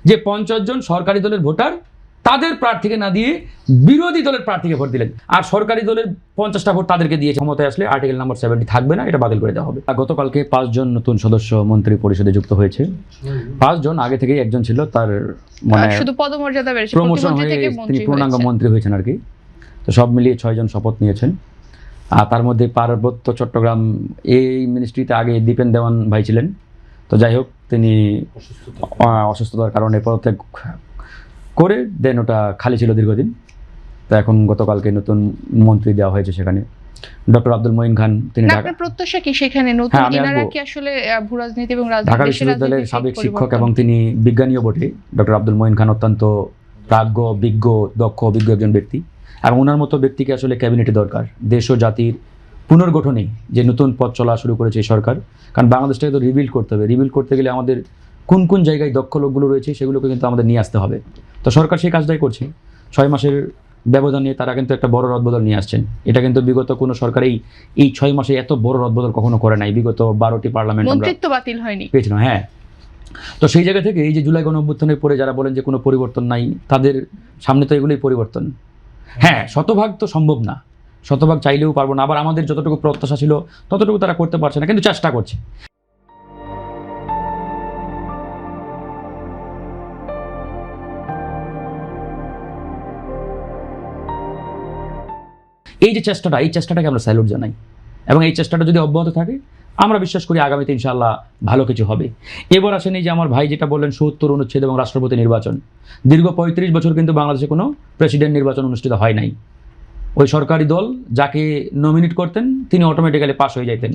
যে 50 জন সরকারি দলের ভোটার তাদের প্রার্থীকে না দিয়ে বিরোধী দলের প্রার্থীকে ভোট দিলেন, আর সরকারি দলের 50টা ভোট তাদেরকে দিয়েছে। ক্ষমতায় আসলে আর্টিকেল নাম্বার 70 থাকবে না, এটা বাতিল করে দেওয়া হবে। গতকালকে 5 জন নতুন সদস্য মন্ত্রী পরিষদে যুক্ত হয়েছে। 5 জন, আগে থেকেই একজন ছিল, তার মানে শুধু পদমর্যাদা বেড়েছে, প্রমোশন হয়ে তিনি পূর্ণাঙ্গ মন্ত্রী হয়েছেন আর কি। তো সব মিলিয়ে 6 জন শপথ নিয়েছেন। আর তার মধ্যে পার্বত্য চট্টগ্রাম এই মিনিস্ট্রিতে আগে দীপেন দেওয়ান ভাই ছিলেন। তো যাই হোক, তিনি অসুস্থতার কারণে পদত্যাগ করে দেন, ওটা খালি ছিল দীর্ঘদিন। তো এখন গতকালকে নতুন মন্ত্রী দেওয়া হয়েছে সেখানে, ডক্টর আব্দুল মঈন খান। তিনি আপনার প্রত্যাশা কি সেখানে নতুন ইনারা কি আসলে ভূরাজনীতি এবং ঢাকা বিশ্ববিদ্যালয়ের সাবেক শিক্ষক এবং তিনি বিজ্ঞানীও বটে। ডক্টর আব্দুল মঈন খান অত্যন্ত প্রাজ্ঞ, বিজ্ঞ, দক্ষ, অভিজ্ঞ একজন ব্যক্তি, এবং ওনার মতো ব্যক্তিকে আসলে ক্যাবিনেটে দরকার। দেশ ও জাতির পুনর্গঠনে যে নতুন পথ চলা শুরু করেছে সরকার, কারণ বাংলাদেশটাকে তো রিবিল্ড করতে হবে। রিবিল্ড করতে গেলে আমাদের কোন কোন জায়গায় দক্ষ লোকগুলো রয়েছে সেগুলোকে কিন্তু আমাদের নিয়ে আসতে হবে। তো সরকার সেই কাজটাই করছে। 6 মাসের ব্যবধানে তারা কিন্তু একটা বড় রদবদল নিয়ে আসছেন। এটা কিন্তু বিগত কোনো সরকারেই এই 6 মাসে এত বড় রদবদল কখনো করে নাই। বিগত 12টি পার্লামেন্ট মন্ত্রিত্ব বাতিল হয়নি পেয়েছিলাম। হ্যাঁ, তো সেই জায়গা থেকে এই যে জুলাই গণঅভ্যুত্থানের পরে যারা বলেন যে কোনো পরিবর্তন নাই, তাদের সামনে তো এগুলোই পরিবর্তন। হ্যাঁ, শতভাগ তো সম্ভব না, শতভাগ চাইলেও পারবো না। আবার আমাদের যতটুকু প্রত্যাশা ছিল ততটুকু তারা করতে পারছে না, কিন্তু চেষ্টা করছে। এই যে চেষ্টাটা, এই চেষ্টাটাকে আমরা স্যালুট জানাই, এবং এই চেষ্টাটা যদি অব্যাহত থাকে আমরা বিশ্বাস করি আগামীতে ইনশাআল্লাহ ভালো কিছু হবে। এবার আসেন এই যে আমার ভাই যেটা বললেন ৭০ অনুচ্ছেদ এবং রাষ্ট্রপতি নির্বাচন। দীর্ঘ 35 বছর কিন্তু বাংলাদেশে কোনো প্রেসিডেন্ট নির্বাচন অনুষ্ঠিত হয় নাই। ওই সরকারি দল যাকে নমিনেট করতেন তিনি অটোমেটিক্যালি পাস হয়ে যাইতেন,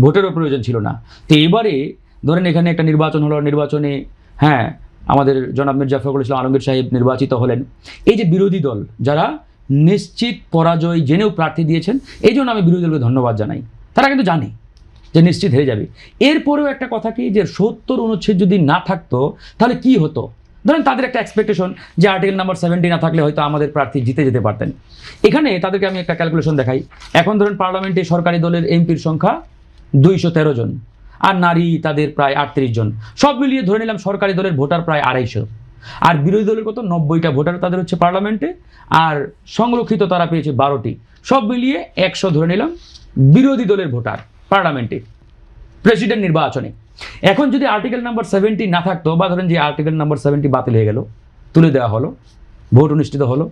ভোটেরও প্রয়োজন ছিল না। তো এবারে ধরেন এখানে একটা নির্বাচন হলো, নির্বাচনে হ্যাঁ আমাদের জনাব মির্জা ফখরুল ইসলাম আলমগীর সাহেব নির্বাচিত হলেন। এই যে বিরোধী দল যারা নিশ্চিত পরাজয় জেনেও প্রার্থী দিয়েছেন, এই জন্য আমি বিরোধী দলকে ধন্যবাদ জানাই। তারা কিন্তু জানে যে নিশ্চিত হেরে যাবে। এরপরেও একটা কথা কি, যে ৭০ অনুচ্ছেদ যদি না থাকতো তাহলে কি হতো? ধরেন তাদের একটা এক্সপেকটেশন যে আর্টিকেল নাম্বার 70 না থাকলে হয়তো আমাদের প্রার্থী জিতে যেতে পারতেন। এখানে তাদেরকে আমি একটা ক্যালকুলেশন দেখাই। এখন ধরেন পার্লামেন্টে সরকারি দলের এমপির সংখ্যা 213 জন, আর নারী তাদের প্রায় 38 জন। সব মিলিয়ে ধরে নিলাম সরকারি দলের ভোটার প্রায় 250, আর বিরোধী দলের কত 90টা ভোটার তাদের হচ্ছে পার্লামেন্টে, আর সংরক্ষিত তারা পেয়েছে 12টি। সব মিলিয়ে 100 ধরে নিলাম বিরোধী দলের ভোটার পার্লামেন্টে প্রেসিডেন্ট নির্বাচনে। এখন যদি আর্টিকেল নাম্বার 70 না থাকতো, বা ধরেন যে আর্টিকেল নাম্বার 70 বাতিল হয়ে গেল, তুলে দেওয়া হলো, ভোট অনুষ্ঠিত হলো,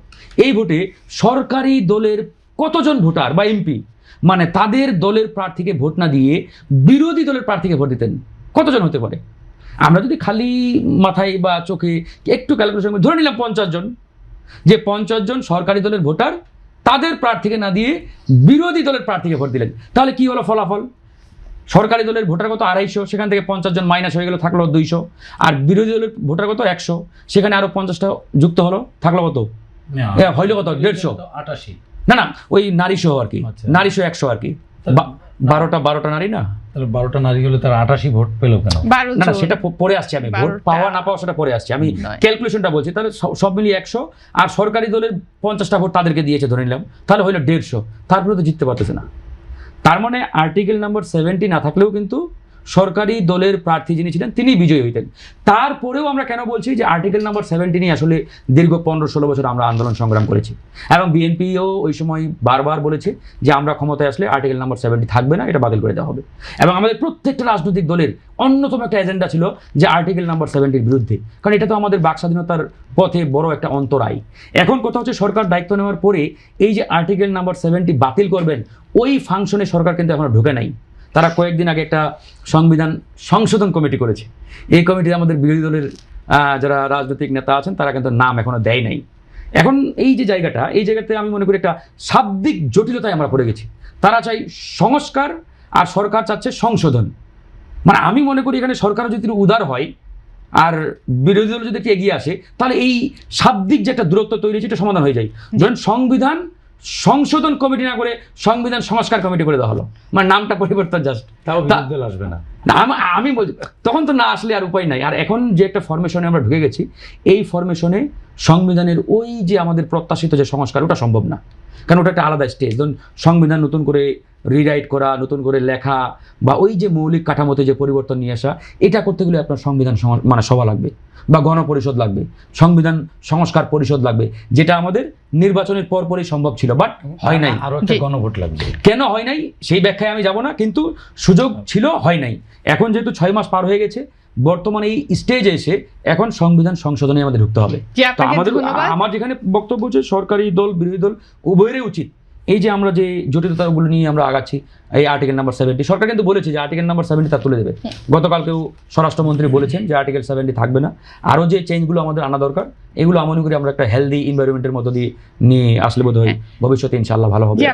এই ভোটে সরকারি দলের কতজন ভোটার বা এমপি মানে তাদের দলের প্রার্থীকে ভোট না দিয়ে বিরোধী দলের প্রার্থীকে ভোট দিতেন, কতজন হতে পারে? আমরা যদি খালি মাথায় বা চোখে একটু ক্যালকুলেশন করে ধরে নিলাম 50 জন, যে 50 জন সরকারি দলের ভোটার তাদের প্রার্থীকে না দিয়ে বিরোধী দলের প্রার্থীকে ভোট দিলেন, তাহলে কি হলো ফলাফল? সরকারি দলের ভোটার কত 250, সেখান থেকে 50 জন মাইনাস হয়ে গেল, থাকলো 200। আর বিরোধী দলের ভোটার কত 100, সেখানে আরো 50টা যুক্ত হলো, থাকলো কত? হইলো কত? 150। না ওই নারী সহ আর কি, নারী সহ 100 আর কি। 12টা নারী না, তাহলে 12টা নারী হলে তার 88 ভোট পেল কেন? না সেটা পরে আসছে, আমি ভোট পাওয়া না পাওয়া সেটা পরে আসছে, আমি ক্যালকুলেশনটা বলছি। তাহলে সব মিলিয়ে 100, আর সরকারি দলের 50টা ভোট তাদেরকে দিয়েছে ধরে নিলাম, তাহলে হইলো 150। তারপরে তো জিততে পারতেছে না। তার মানে আর্টিকেল নাম্বার 70 না থাকলেও কিন্তু সরকারি দলের প্রার্থী যিনি ছিলেন তিনি বিজয়ী হইতেন। তারপরেও আমরা কেন বলছি যে আর্টিকেল নাম্বার 70 নিয়ে আসলে দীর্ঘ 15-16 বছর আমরা আন্দোলন সংগ্রাম করেছি, এবং বিএনপিও ওই সময় বারবার বলেছে যে আমরা ক্ষমতায় আসলে আর্টিকেল নাম্বার 70 থাকবে না, এটা বাতিল করে দেওয়া হবে। এবং আমাদের প্রত্যেকটা রাজনৈতিক দলের অন্যতম একটা এজেন্ডা ছিল যে আর্টিকেল নাম্বার 70 বিরুদ্ধে, কারণ এটা তো আমাদের বাক স্বাধীনতার পথে বড় একটা অন্তরায়। এখন কথা হচ্ছে সরকার দায়িত্ব নেওয়ার পরে এই যে আর্টিকেল নাম্বার 70 বাতিল করবেন, ওই ফাংশনে সরকার কিন্তু এখনো ঢুকে নাই। তারা কয়েকদিন আগে একটা সংবিধান সংশোধন কমিটি করেছে। এই কমিটিতে আমাদের বিরোধী দলের যারা রাজনৈতিক নেতা আছেন তারা কিন্তু নাম এখনো দেয় নাই। এখন এই যে জায়গাটা, এই জায়গাতে আমি মনে করি একটা শাব্দিক জটিলতায় আমরা পড়ে গেছি। তারা চাই সংস্কার আর সরকার চাচ্ছে সংশোধন। মানে আমি মনে করি এখানে সরকার যদি উদার হয় আর বিরোধী দল যদি একটু এগিয়ে আসে, তাহলে এই শাব্দিক যে একটা দূরত্ব তৈরি হয়েছে এটা সমাধান হয়ে যায়। যখন সংবিধান সংশোধন কমিটি না করে সংবিধান সংস্কার কমিটি করে দেওয়া হলো, মানে নামটা পরিবর্তন জাস্ট, তাও বিরোধী দল আসবে না। আমি বলছি তখন তো না আসলে আর উপায় নাই। আর এখন যে একটা ফরমেশনে আমরা ঢুকে গেছি, এই ফরমেশনে সংবিধানের ওই যে আমাদের প্রত্যাশিত যে সংস্কার ওটা সম্ভব না, কারণ ওটা একটা আলাদা স্টেজ। ধরুন সংবিধান নতুন করে রিরাইট করা, নতুন করে লেখা বা ওই যে মৌলিক কাঠামোতে যে পরিবর্তন নিয়ে আসা, এটা করতে গেলে আপনার সংবিধান মানে সভা লাগবে বা গণপরিষদ লাগবে, সংবিধান সংস্কার পরিষদ লাগবে, যেটা আমাদের নির্বাচনের পরপরই সম্ভব ছিল, বাট হয় নাই। আরো একটা জি। গণভোট লাগবে। কেন হয় নাই সেই ব্যাখ্যায় আমি যাব না, কিন্তু সুযোগ ছিল, হয় নাই। এখন যেহেতু 6 মাস পার হয়ে গেছে, বর্তমানে এই স্টেজে এসে এখন সংবিধান সংশোধনে আমাদের ঢুকতে হবে। জি, তো আপনাকে আমাদের ধন্যবাদ। আমার যেখানে বক্তব্য হচ্ছে সরকারি দল বিরোধী দল উভয়েরই উচিত এই যে আমরা যে জটিলতাগুলো নিয়ে আমরা আগাচ্ছি, এই আর্টিকেল নাম্বার 70, সরকার কিন্তু বলেছে যে আর্টিকেল নাম্বার 70 তা তুলে দেবে। গতকালকেও স্বরাষ্ট্রমন্ত্রী বলেছেন যে আর্টিকেল 70 থাকবে না। আরও যে চেঞ্জগুলো আমাদের আনা দরকার, এগুলো মনে করি আমরা একটা হেলদি এনভায়রনমেন্টের মতো দিয়ে নিয়ে আসলে বোধ হয় ভবিষ্যতে ইনশাআল্লাহ ভালো হবে। জি,